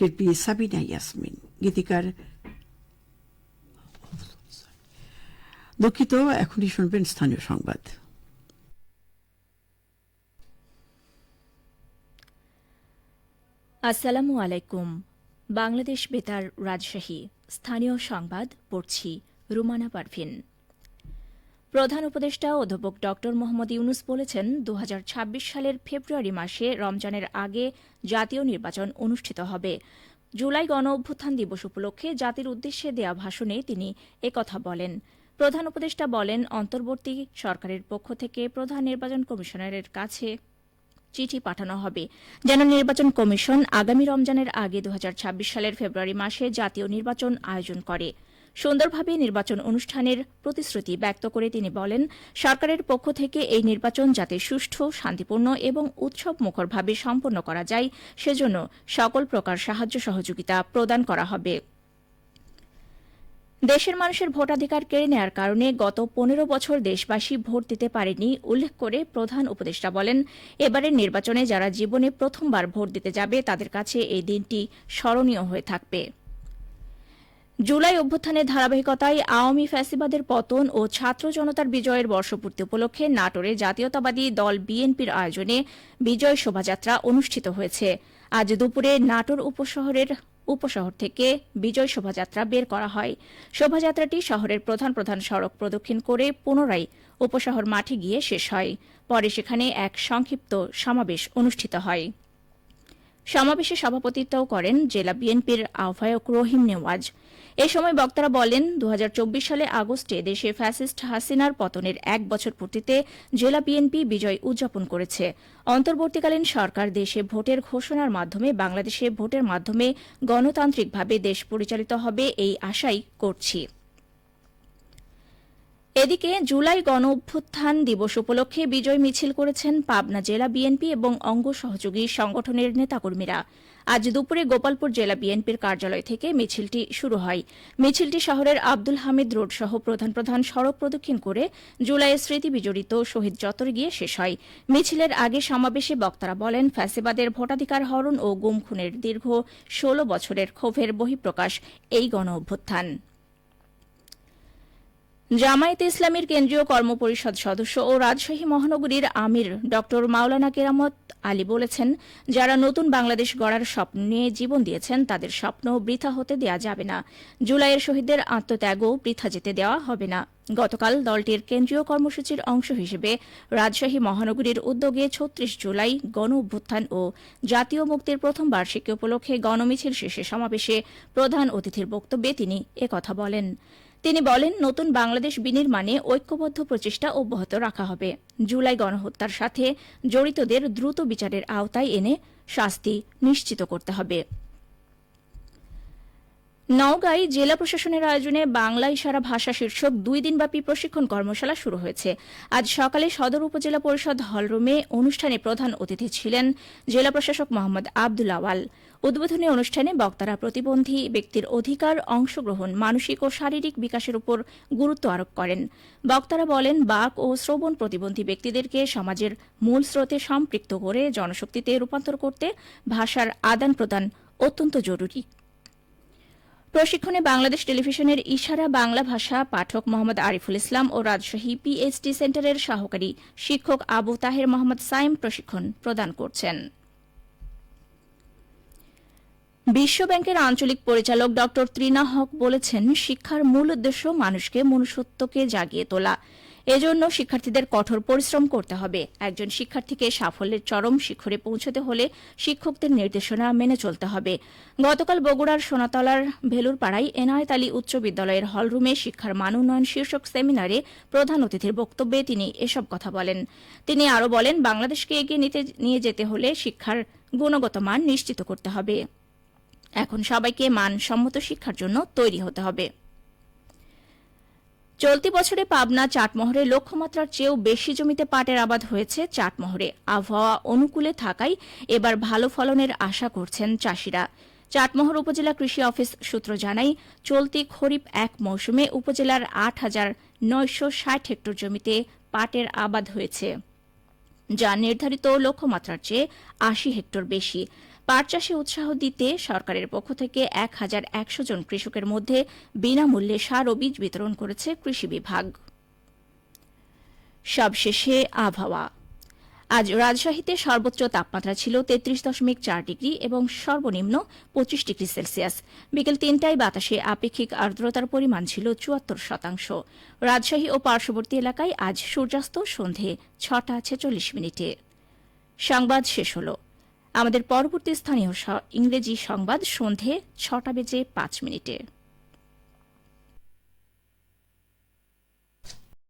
শিল্পী সাবিনা ইয়াসমিন, গীতিকার দুঃখিত। এখনই শুনবেন স্থানীয় সংবাদ। আসসালামু আলাইকুম। বাংলাদেশ বেতার রাজশাহী স্থানীয় সংবাদ পড়ছি রুমানা পারভিন। প্রধান উপদেষ্টা অধ্যাপক ড মোহাম্মদ ইউনুস বলেছেন, 2026 সালের ফেব্রুয়ারি মাসে রমজানের আগে জাতীয় নির্বাচন অনুষ্ঠিত হবে। জুলাই গণ অভ্যুত্থান দিবস উপলক্ষে জাতির উদ্দেশ্যে দেয়া ভাষণে তিনি একথা বলেন। প্রধান উপদেষ্টা বলেন, অন্তর্বর্তী সরকারের পক্ষ থেকে প্রধান নির্বাচন কমিশনারের কাছে চিঠি পাঠানো হবে যেন নির্বাচন কমিশন আগামী রমজানের আগে 2026 সালের ফেব্রুয়ারি মাসে জাতীয় নির্বাচন আয়োজন করে। সুন্দরভাবে নির্বাচন অনুষ্ঠানের প্রতিশ্রুতি ব্যক্ত করে তিনি বলেন, সরকারের পক্ষ থেকে এই নির্বাচন যাতে সুষ্ঠু, শান্তিপূর্ণ এবং উৎসবমুখরভাবে সম্পন্ন করা যায় সেজন্য সকল প্রকার সাহায্য সহযোগিতা প্রদান করা হবে। দেশের মানুষের ভোটাধিকার কেড়ে নেওয়ার কারণে গত 15 বছর দেশবাসী ভোট দিতে পারেনি উল্লেখ করে প্রধান উপদেষ্টা বলেন, এবারের নির্বাচনে যারা জীবনে প্রথমবার ভোট দিতে যাবে তাদের কাছে এই দিনটি স্মরণীয় হয়ে থাকবে। জুলাই অভ্যুত্থানের ধারাবাহিকতায় আওয়ামী ফ্যাসিবাদের পতন ও ছাত্র জনতার বিজয়ের বর্ষপূর্তি উপলক্ষে নাটোরে জাতীয়তাবাদী দল বিএনপির আয়োজনে বিজয় শোভাযাত্রা অনুষ্ঠিত হয়েছে। আজ দুপুরে নাটোর উপশহর থেকে বিজয় শোভাযাত্রা বের করা হয়। শোভাযাত্রাটি শহরের প্রধান প্রধান সড়ক প্রদক্ষিণ করে পুনরায় উপশহর মাঠে গিয়ে শেষ হয়। পরে সেখানে এক সংক্ষিপ্ত সমাবেশ অনুষ্ঠিত হয়। সমাবেশে সভাপতিত্ব করেন জেলা বিএনপির আহ্বায়ক রহিম নেওয়াজ। এ সময় বক্তারা বলেন, 2024 সালে আগস্টে দেশে ফ্যাসিস্ট হাসিনার পতনের 1 বছর পূর্তিতে জেলা বিএনপি বিজয় উদযাপন করেছে। অন্তর্বর্তীকালীন সরকার দেশে ভোটের ঘোষণার মাধ্যমে বাংলাদেশে ভোটের মাধ্যমে গণতান্ত্রিকভাবে দেশ পরিচালিত হবে এই আশাই করছি। এদিকে জুলাই গণ অভ্যুত্থান দিবস উপলক্ষে বিজয় মিছিল করেছেন পাবনা জেলা বিএনপি এবং অঙ্গ সহযোগী সংগঠনের নেতাকর্মীরা। আজ দুপুরে গোপালপুর জেলা বিএনপির কার্যালয় থেকে মিছিলটি শুরু হয়। মিছিলটি শহরের আব্দুল হামিদ রোড সহ প্রধান প্রধান সড়ক প্রদক্ষিণ করে জুলাইয়ের স্মৃতি বিজড়িত শহীদ চত্বরে গিয়ে শেষ হয়। মিছিলের আগে সমাবেশে বক্তারা বলেন, ফ্যাসিবাদের ভোটাধিকার হরণ ও গুম খুনের দীর্ঘ 16 বছরের ক্ষোভের বহিঃপ্রকাশ এই গণ অভ্যুত্থান। জামায়াতে ইসলামীর কেন্দ্রীয় কর্মপরিষদ সদস্য ও রাজশাহী মহানগরীর আমির ড মাওলানা কেরামত আলী বলেছেন, যারা নতুন বাংলাদেশ গড়ার স্বপ্ন নিয়ে জীবন দিয়েছেন তাদের স্বপ্ন বৃথা হতে দেয়া যাবে না। জুলাইয়ের শহীদদের আত্মত্যাগও বৃথা যেতে দেওয়া হবে না। গতকাল দলটির কেন্দ্রীয় কর্মসূচির অংশ হিসেবে রাজশাহী মহানগরীর উদ্যোগে 36 জুলাই গণ অভ্যুত্থান ও জাতীয় মুক্তির প্রথম বার্ষিকী উপলক্ষে গণমিছিল শেষে সমাবেশে প্রধান অতিথির বক্তব্যে তিনি একথা বলেন। তিনি বলেন, নতুন বাংলাদেশ বিনির্মাণে ঐক্যবদ্ধ প্রচেষ্টা অব্যাহত রাখা হবে। জুলাই গণহত্যার সাথে জড়িতদের দ্রুত বিচারের আওতায় এনে শাস্তি নিশ্চিত করতে হবে। নওগাঁয় জেলা প্রশাসনের আয়োজনে বাংলা ইশারা ভাষা শীর্ষক 2 দিনব্যাপী প্রশিক্ষণ কর্মশালা শুরু হয়েছে। আজ সকালে সদর উপজেলা পরিষদ হলরুমে অনুষ্ঠানে প্রধান অতিথি ছিলেন জেলা প্রশাসক মোহাম্মদ আব্দুল আওয়াল। উদ্বোধনী অনুষ্ঠানে বক্তারা প্রতিবন্ধী ব্যক্তির অধিকার, অংশগ্রহণ, মানসিক ও শারীরিক বিকাশের উপর গুরুত্ব আরোপ করেন। বক্তারা বলেন, বাক ও শ্রবণ প্রতিবন্ধী ব্যক্তিদেরকে সমাজের মূল স্রোতে সম্পৃক্ত করে জনশক্তিতে রূপান্তর করতে ভাষার আদান প্রদান অত্যন্ত জরুরি। প্রশিক্ষণে বাংলাদেশ টেলিভিশনের ইশারা বাংলা ভাষা পাঠক মোহাম্মদ আরিফুল ইসলাম ও রাজশাহী পিএইচডি সেন্টারের সহকারী শিক্ষক আবু তাহের মোহাম্মদ সাইম প্রশিক্ষণ প্রদান করছেন। বিশ্বব্যাংকের আঞ্চলিক পরিচালক ড ত্রিনা হক বলেছেন, শিক্ষার মূল উদ্দেশ্য মানুষকে মনুষ্যত্বকে জাগিয়ে তোলা। এজন্য শিক্ষার্থীদের কঠোর পরিশ্রম করতে হবে। একজন শিক্ষার্থীকে সাফল্যের চরম শিখরে পৌঁছতে হলে শিক্ষকদের নির্দেশনা মেনে চলতে হবে। গতকাল বগুড়ার সোনাতলার ভেলুরপাড়ায় এনায়েত আলী উচ্চ বিদ্যালয়ের হলরুমে শিক্ষার মান উন্নয়ন শীর্ষক সেমিনারে প্রধান অতিথির বক্তব্যে তিনি এসব কথা বলেন। তিনি আরও বলেন, বাংলাদেশকে এগিয়ে নিয়ে যেতে হলে শিক্ষার গুণগত মান নিশ্চিত করতে হবে। এখন সবাইকে মানসম্মত শিক্ষার জন্য তৈরি হতে হবে। চলতি বছরে পাবনা চাটমোহরে লক্ষ্যমাত্রার চেয়েও বেশি জমিতে পাটের আবাদ হয়েছে। চাটমোহরে আবহাওয়া অনুকূলে থাকায় এবার ভালো ফলনের আশা করছেন চাষিরা। চাটমোহর উপজেলা কৃষি অফিস সূত্র জানায়, চলতি খরিফ 1 মৌসুমে উপজেলার 8,960 হেক্টর জমিতে পাটের আবাদ হয়েছে, যা নির্ধারিত লক্ষ্যমাত্রার চেয়ে 80 হেক্টর বেশি। পাট চাষে উৎসাহ দিতে সরকারের পক্ষ থেকে ১,১০০ জন কৃষকের মধ্যে বিনামূল্যে সার ও বীজ বিতরণ করেছে কৃষি বিভাগ। সবশেষে আবহাওয়া। আজ রাজশাহীতে সর্বোচ্চ তাপমাত্রা ছিল ৩৩.৪ ডিগ্রি এবং সর্বনিম্ন ২৫ ডিগ্রি সেলসিয়াস। বিকেল ৩টায় বাতাসে আপেক্ষিক আর্দ্রতার পরিমাণ ছিল ৭৪%। রাজশাহী ও পার্শ্ববর্তী এলাকায় আজ সূর্যাস্ত সন্ধে ৬টা ৪৬ মিনিটে। সংবাদ শেষ হল। আমাদের পরবর্তী স্থানীয় ইংরেজি সংবাদ সন্ধে ৬টা বেজে ৫ মিনিটে।